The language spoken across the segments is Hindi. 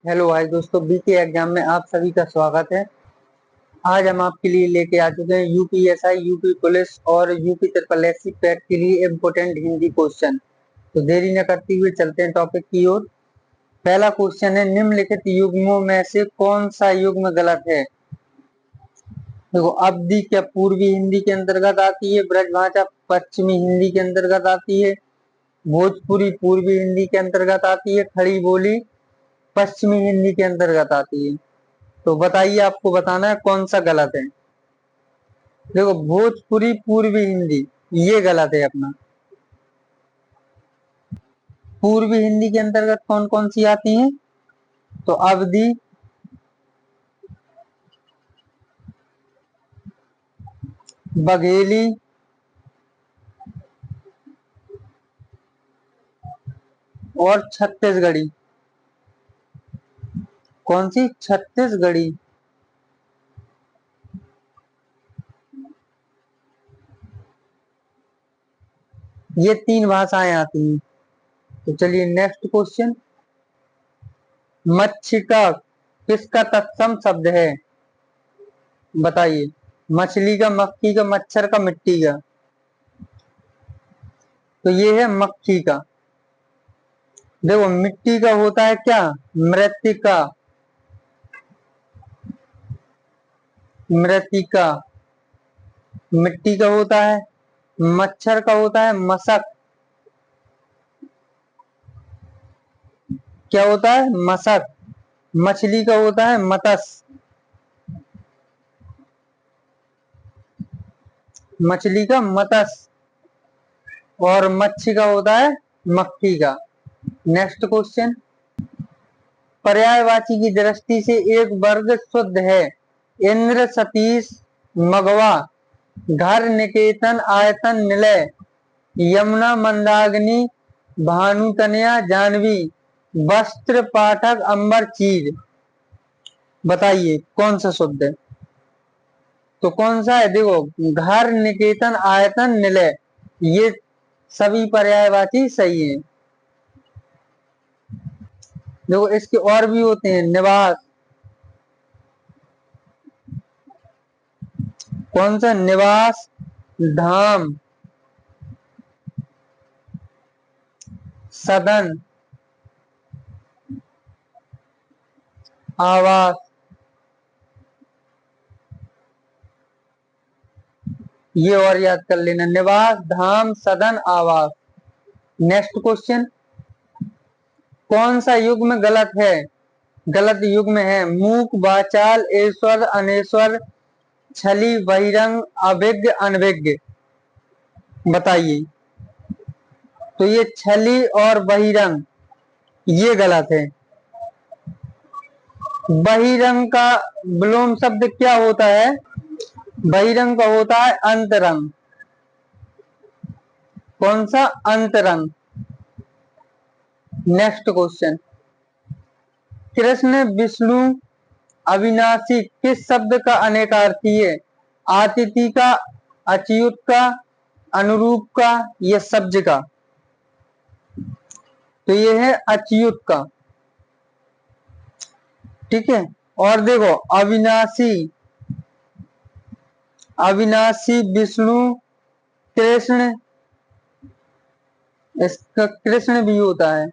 हेलो भाई दोस्तों, बीके एग्जाम में आप सभी का स्वागत है। आज हम आपके लिए लेके आ चुके हैं यूपीएसआई, यूपी पुलिस और यूपी ट्रिपल एससी पैट के लिए इम्पोर्टेंट हिंदी क्वेश्चन। तो देरी न करते हुए चलते हैं टॉपिक की ओर। पहला क्वेश्चन है, निम्नलिखित युग्मों में से कौन सा युग्म गलत है। देखो, अवधि क्या पूर्वी हिंदी के अंतर्गत आती है, ब्रजभाषा पश्चिमी हिंदी के अंतर्गत आती है, भोजपुरी पूर्वी हिंदी के अंतर्गत आती है, खड़ी बोली पश्चिमी हिंदी के अंतर्गत आती है। तो बताइए, आपको बताना है कौन सा गलत है। देखो, भोजपुरी पूर्वी हिंदी ये गलत है अपना। पूर्वी हिंदी के अंतर्गत कौन कौन सी आती हैं, तो अवधी, बघेली, और छत्तीसगढ़ी। कौन सी? छत्तीसगढ़ी। ये तीन भाषाएं आती हैं। तो चलिए नेक्स्ट क्वेश्चन, मच्छिका किसका तत्सम शब्द है। बताइए, मछली का, मक्खी का, मच्छर का, मिट्टी का। तो ये है मक्खी का। देखो, मिट्टी का होता है क्या, मृत्तिका, मृत्तिका मिट्टी का होता है। मच्छर का होता है मशक। क्या होता है? मशक। मछली का होता है मत्स्य। मछली का मत्स्य। और मच्छी का होता है मक्खी का। नेक्स्ट क्वेश्चन, पर्यायवाची की दृष्टि से एक वर्ग शुद्ध है। इंद्र, सतीश, मगवा, घर, निकेतन, आयतन, निलय, यमुना, मंदाकिनी, भानु, कन्या, जानवी, वस्त्र, पाठक, अंबर, चीर। बताइए कौन सा शुद्ध है। तो कौन सा है? देखो, घर, निकेतन, आयतन, निलय, ये सभी पर्यायवाची सही है। देखो, इसके और भी होते हैं, निवास। कौन सा? निवास, धाम, सदन, आवास। ये और याद कर लेना, निवास, धाम, सदन, आवास। नेक्स्ट क्वेश्चन, कौन सा युग्म गलत है। गलत युग्म है, मूक, वाचाल, ऐश्वर, अनेश्वर, छली, बहिरंग, अभिज्ञ, अनभिज्ञ। बताइए। तो ये छली और बहिरंग ये गलत है। बहिरंग का विलोम शब्द क्या होता है? बहिरंग का होता है अंतरंग। कौन सा? अंतरंग। नेक्स्ट क्वेश्चन, कृष्ण, विष्णु, अविनाशी किस शब्द का अनेकार्थी है? आतिथि का, अच्युत का, अनुरूप का, या सब्ज का। तो ये है अच्युत का। ठीक है। और देखो, अविनाशी, अविनाशी विष्णु, कृष्ण, इसका कृष्ण भी होता है।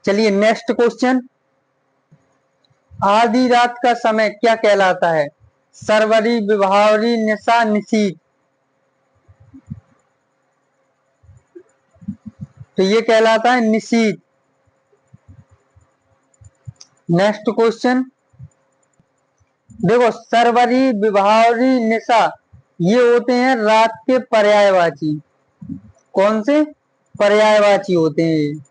चलिए नेक्स्ट क्वेश्चन, आधी रात का समय क्या कहलाता है? सरवरी, विभावरी, निशा, निशीथ। तो ये कहलाता है निशीथ। नेक्स्ट क्वेश्चन, देखो, सरवरी, विभावरी, निशा ये होते हैं रात के पर्यायवाची। कौन से? पर्यायवाची होते हैं।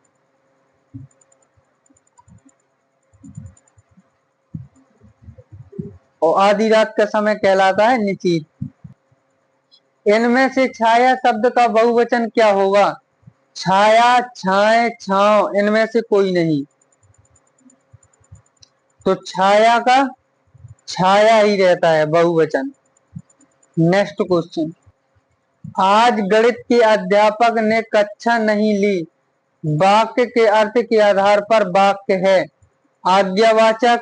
और आधी रात का समय कहलाता है निशीथ। इनमें से छाया शब्द का बहुवचन क्या होगा? छाया, छाए, छांव, इनमें से कोई नहीं। तो छाया का छाया ही रहता है बहुवचन। नेक्स्ट क्वेश्चन, आज गणित के अध्यापक ने कक्षा नहीं ली, वाक्य के अर्थ के आधार पर वाक्य है आज्ञावाचक,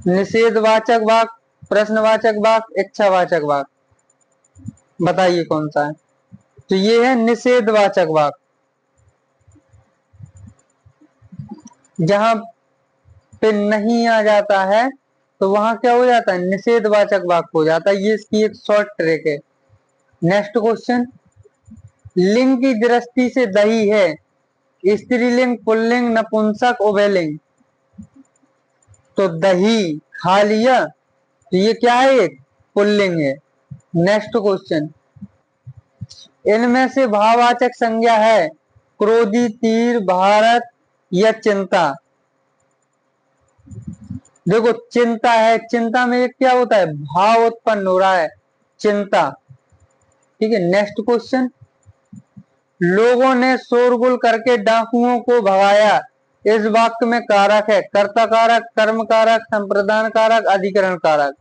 निषेधवाचक वाक्य, प्रश्नवाचक वाक्य, इच्छावाचक वाक्य। बताइए कौन सा है? तो ये है निषेधवाचक वाक्य। जहां पे नहीं आ जाता है तो वहां क्या हो जाता है? निषेधवाचक वाक्य हो जाता है। ये इसकी एक शॉर्ट ट्रिक है। नेक्स्ट क्वेश्चन, लिंग की दृष्टि से दही है स्त्रीलिंग, पुल्लिंग, नपुंसक, उभयलिंग। तो दही खा लिया तो ये क्या है? एक पुल्लिंग है। नेक्स्ट क्वेश्चन, इनमें से भाववाचक संज्ञा है क्रोधी, तीर, भारत या चिंता। देखो चिंता है, चिंता में एक क्या होता है? भाव उत्पन्न हो रहा है, चिंता। ठीक है। नेक्स्ट क्वेश्चन, लोगों ने शोरगुल करके डाकुओं को भगाया। इस वाक्य में कारक है कर्ता कारक, कर्म कारक, संप्रदान कारक, अधिकरण कारक।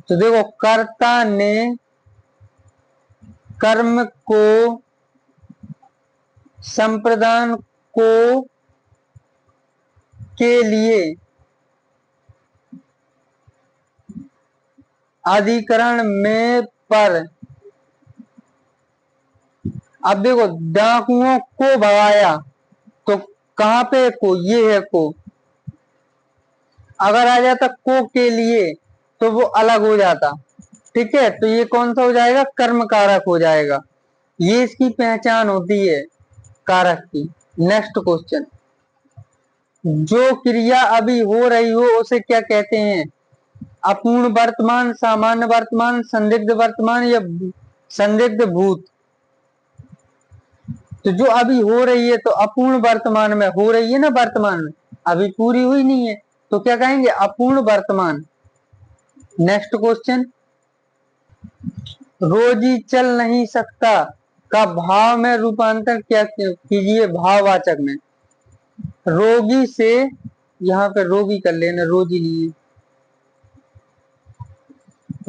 तो देखो कर्ता ने कर्म को, संप्रदान को के लिए, अधिकरण में पर। अब देखो डाकुओं को भगाया तो कहां पे को? ये है को। अगर आ जाता को के लिए तो वो अलग हो जाता। ठीक है। तो ये कौन सा हो जाएगा? कर्म कारक हो जाएगा। ये इसकी पहचान होती है कारक की। नेक्स्ट क्वेश्चन, जो क्रिया अभी हो रही हो उसे क्या कहते हैं? अपूर्ण वर्तमान, सामान्य वर्तमान, संदिग्ध वर्तमान या संदिग्ध भूत। तो जो अभी हो रही है तो अपूर्ण वर्तमान में हो रही है ना, वर्तमान में अभी पूरी हुई नहीं है तो क्या कहेंगे? अपूर्ण वर्तमान। नेक्स्ट क्वेश्चन, रोजी चल नहीं सकता का भाव में रूपांतर क्या कीजिए? भाववाचक में। रोगी से, यहाँ पे रोगी कर लेना, रोजी नहीं।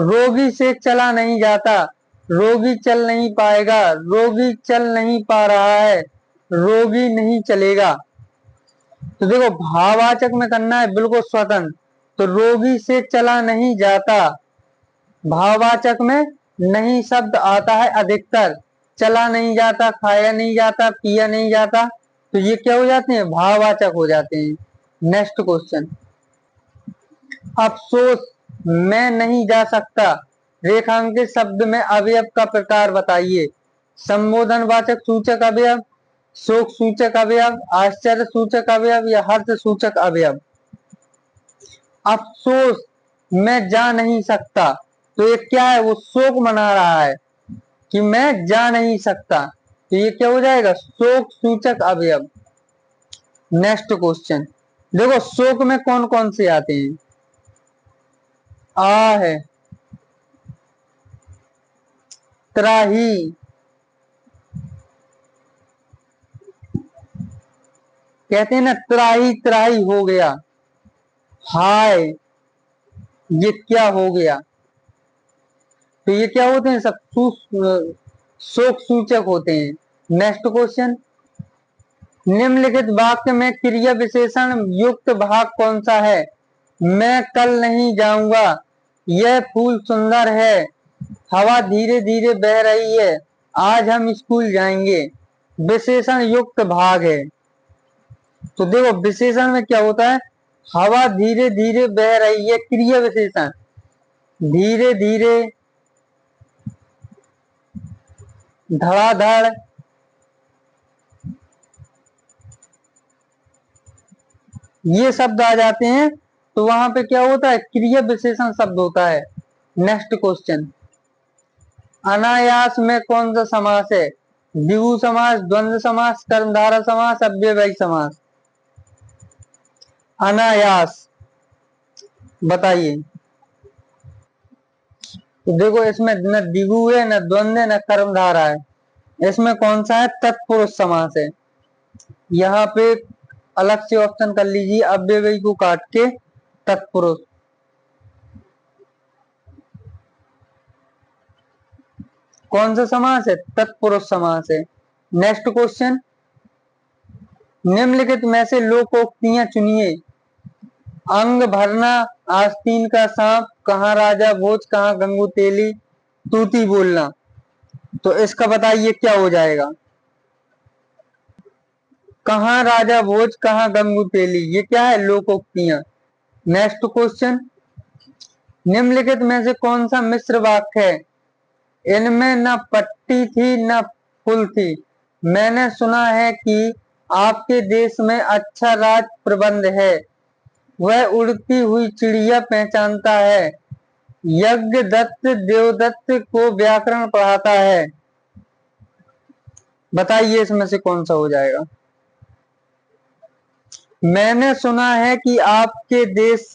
रोगी से चला नहीं जाता, रोगी चल नहीं पाएगा, रोगी चल नहीं पा रहा है, रोगी नहीं चलेगा। तो देखो भाववाचक में करना है बिल्कुल स्वतंत्र। तो रोगी से चला नहीं जाता, भाववाचक में नहीं शब्द आता है अधिकतर। चला नहीं जाता, खाया नहीं जाता, पिया नहीं जाता, तो ये क्या हो जाते हैं? भाववाचक हो जाते हैं। नेक्स्ट क्वेश्चन, अफसोस मैं नहीं जा सकता, रेखांकित शब्द में अवयव का प्रकार बताइए। संबोधन वाचक सूचक अवयव, शोक सूचक अवयव, आश्चर्य सूचक अवयव या हर्ष सूचक अवयव। अफसोस मैं जा नहीं सकता तो ये क्या है? वो शोक मना रहा है कि मैं जा नहीं सकता, तो ये क्या हो जाएगा? शोक सूचक अवयव। नेक्स्ट क्वेश्चन, देखो शोक में कौन कौन से आते हैं? आ है, त्राही, कहते हैं ना त्राही त्राही हो गया, हाय ये क्या हो गया। तो ये क्या होते हैं? सब शोक सूचक होते हैं। नेक्स्ट क्वेश्चन, निम्नलिखित वाक्य में क्रिया विशेषण युक्त भाग कौन सा है? मैं कल नहीं जाऊंगा, यह फूल सुंदर है, हवा धीरे धीरे बह रही है, आज हम स्कूल जाएंगे। विशेषण युक्त भाग है। तो देखो विशेषण में क्या होता है? हवा धीरे धीरे बह रही है, क्रिया विशेषण। धीरे धीरे, धड़ाधड़, ये शब्द आ जाते हैं तो वहां पे क्या होता है? क्रिया विशेषण शब्द होता है। नेक्स्ट क्वेश्चन, अनायास में कौन सा समास है? द्विगु समास, द्वंद्व समास, कर्मधारय समास, अव्ययभावी समास। अनायास बताइए। तो देखो इसमें न द्विगु है, न द्वंद्व है, न कर्मधारय है। इसमें कौन सा है? तत्पुरुष समास है। यहाँ पे अलग से ऑप्शन कर लीजिए, अव्ययभावी को काट के तत्पुरुष। कौन सा समास है? तत्पुरुष समास है। नेक्स्ट क्वेश्चन, निम्नलिखित में से लोकोक्तियां चुनिए। अंग भरना, आस्तीन का सांप, कहाँ राजा भोज, कहाँ गंगू तेली, तूती बोलना। तो इसका बताइए क्या हो जाएगा? कहाँ राजा भोज, कहाँ गंगू तेली, ये क्या है? लोकोक्तियां। नेक्स्ट क्वेश्चन, निम्नलिखित में से कौन सा मिश्र वाक्य है? इनमें न पट्टी थी न फूल थी, मैंने सुना है कि आपके देश में अच्छा राज प्रबंध है, वह उड़ती हुई चिड़िया पहचानता है, यज्ञदत्त देवदत्त को व्याकरण पढ़ाता है। बताइए इसमें से कौन सा हो जाएगा? मैंने सुना है कि आपके देश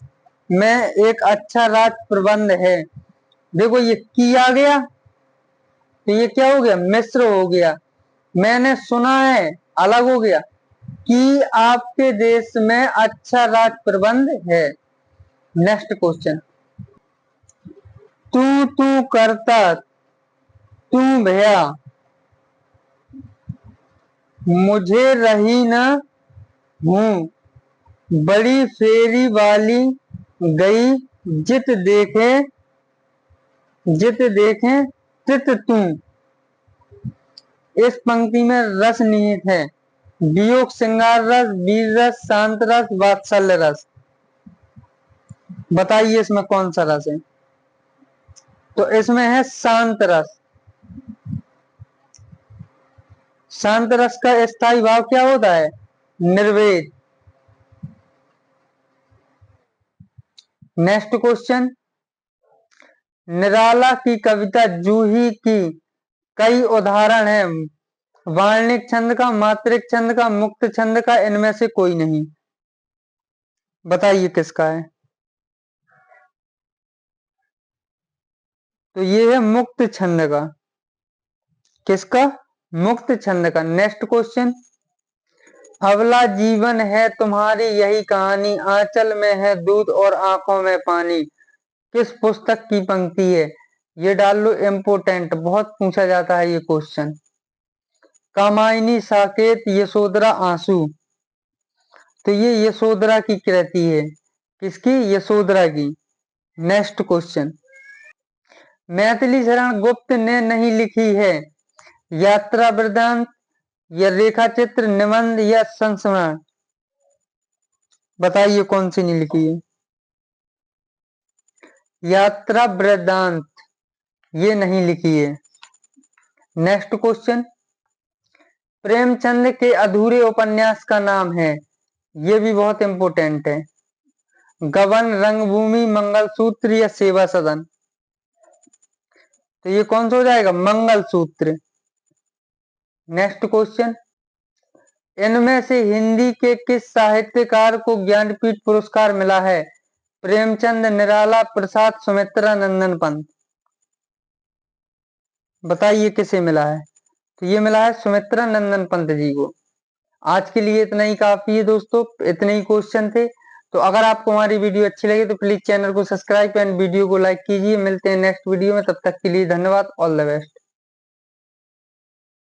में एक अच्छा राज प्रबंध है। देखो ये की आ गया तो ये क्या हो गया? मिश्र हो गया। मैंने सुना है अलग हो गया कि आपके देश में अच्छा राज प्रबंध है। नेक्स्ट क्वेश्चन, तू करता तू भैया, मुझे रही न हूँ, बड़ी फेरी वाली गई, जित देखे तित तू। इस पंक्ति में रस निहित है, वियोग श्रृंगार रस, वीर रस, शांत रस, वात्सल्य रस। बताइए इसमें कौन सा रस है? तो इसमें है शांत रस। शांत रस का स्थायी भाव क्या होता है? निर्वेद। नेक्स्ट क्वेश्चन, निराला की कविता जूही की कई उदाहरण हैं, वार्णिक छंद का, मात्रिक छंद का, मुक्त छंद का, इनमें से कोई नहीं। बताइए किसका है? तो ये है मुक्त छंद का। किसका? मुक्त छंद का। नेक्स्ट क्वेश्चन, अबला जीवन है तुम्हारी यही कहानी, आंचल में है दूध और आंखों में पानी, किस पुस्तक की पंक्ति है? ये डाल लो इम्पोर्टेंट, बहुत पूछा जाता है ये क्वेश्चन। कामायनी, साकेत, यशोधरा, आंसू। तो ये यशोधरा की कृति है। किसकी? यशोधरा की। नेक्स्ट क्वेश्चन, मैथिली शरण गुप्त ने नहीं लिखी है, यात्रा वृत्तांत या रेखा चित्र, निबंध या संस्मरण। बताइए कौन सी नहीं लिखी है? यात्रा वृत्तांत ये नहीं लिखी है। नेक्स्ट क्वेश्चन, प्रेमचंद के अधूरे उपन्यास का नाम है, ये भी बहुत इंपॉर्टेंट है, गबन, रंगभूमि, मंगलसूत्र या सेवा सदन। तो ये कौन सा हो जाएगा? मंगलसूत्र। नेक्स्ट क्वेश्चन, इनमें से हिंदी के किस साहित्यकार को ज्ञानपीठ पुरस्कार मिला है? प्रेमचंद, निराला, प्रसाद, सुमित्रा, नंदन पंत। बताइए किसे मिला है? तो ये मिला है सुमित्रा नंदन पंत जी को। आज के लिए इतना ही काफी है दोस्तों, इतने ही क्वेश्चन थे। तो अगर आपको हमारी वीडियो अच्छी लगी तो प्लीज चैनल को सब्सक्राइब एंड वीडियो को लाइक कीजिए। मिलते हैं नेक्स्ट वीडियो में, तब तक के लिए धन्यवाद। All the best.